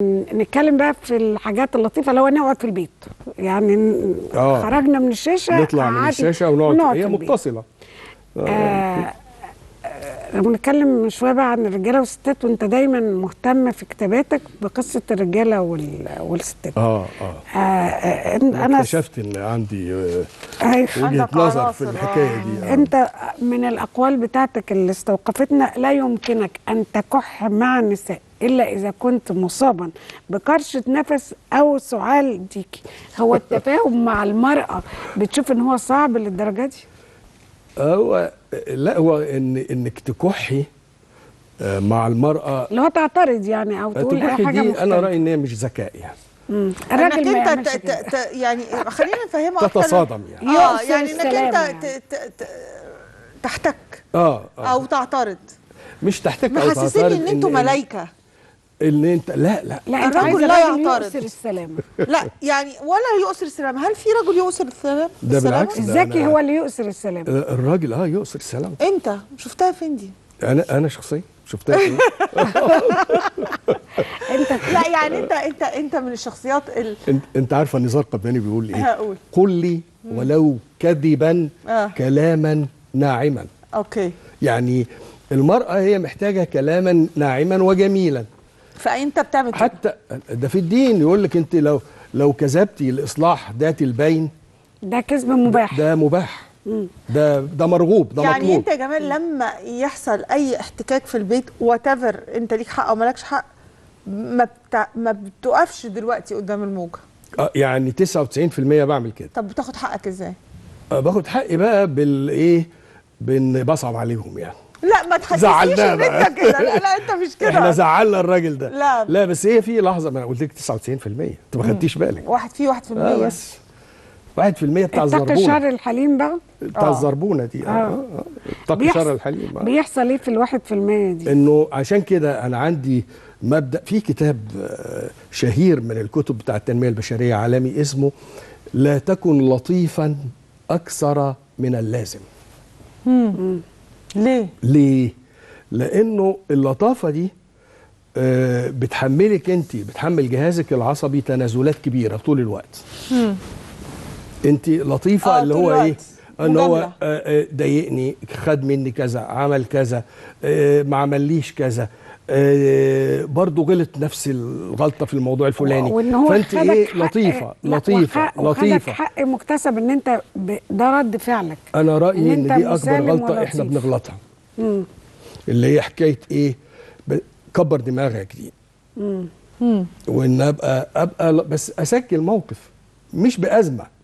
نتكلم بقى في الحاجات اللطيفه اللي هو نقعد في البيت يعني. خرجنا من الشاشه، نطلع من الشاشه ونقعد هي متصله. لما نتكلم من شويه بقى عن الرجاله والستات، وانت دايما مهتم في كتاباتك بقصه الرجاله والستات. انا اكتشفت ان عندي وجهه نظر في الحكايه دي. انت من الاقوال بتاعتك اللي استوقفتنا: لا يمكنك ان تكح مع النساء الا اذا كنت مصابا بكرشه نفس او سعال ديكي. هو التفاهم مع المراه بتشوف ان هو صعب للدرجه دي؟ هو انك تكحي مع المراه، اللي هو تعترض يعني او تقول اي حاجه دي مختلفه. انا رايي ان هي مش ذكاء يعني. الراجل ما انك انت يعني خلينا نفهمها اكتر. تتصادم يعني. يعني انك انت تحتك او تعترض. مش تحتك او تعترض. محسسيني ان انتوا ملايكه. ان انت لا الرجل لا يعترض، يؤثر السلامه. لا يعني ولا يؤثر السلامه. هل في رجل يؤثر السلامه؟ ده بالعكس، الذكي هو اللي يؤثر السلامه. الراجل يؤثر السلامه. انت شفتها فين دي؟ انا شخصيا شفتها فين. انت لا يعني انت من الشخصيات انت عارفه نزار قباني بيقول ايه؟ هقول قل لي ولو كذبا كلاما ناعما. اوكي. يعني المرأة هي محتاجة كلاما ناعما وجميلا. فأنت بتعمل حتى ده في الدين يقول لك انت لو كذبتي لإصلاح ذات البين ده كذب مباح. ده مباح. ده مرغوب، ده يعني مطلوب. انت يا جمال لما يحصل اي احتكاك في البيت واتيفر انت ليك حق او مالكش حق، ما بتقفش دلوقتي قدام الموجة. يعني 99% بعمل كده. طب بتاخد حقك ازاي؟ باخد حقي بقى بان بصعب عليهم يعني. لا ما تحسسنيش ان انت كده. لا انت مش كده. احنا زعلنا الراجل ده. لا بس هي في لحظه، ما انا قلت لك 99%، انت ما خدتيش بالك. 1% بس 1% بتاع الزربونه. اتقي شر الحليم بقى بتاع الزربونه دي. اتقي شر الحليم. بيحصل ايه في ال1% دي؟ انه عشان كده انا عندي مبدا في كتاب شهير من الكتب بتاع التنميه البشريه عالمي اسمه لا تكن لطيفا اكثر من اللازم. ليه؟ لانه اللطافه دي بتحملك بتحمل جهازك العصبي تنازلات كبيره طول الوقت. انت لطيفه اللي هو ايه؟ ان هو ضايقني، خد مني كذا، عمل كذا، ما عمليش كذا، برضه غلط نفس الغلطه في الموضوع الفلاني. فانت لطيفه وخدك حق مكتسب ان انت ده رد فعلك. انا رايي ان دي اكبر غلطه احنا بنغلطها. اللي هي حكايه ايه؟ كبر دماغك دي. وان ابقى بس اسجل موقف مش بازمه.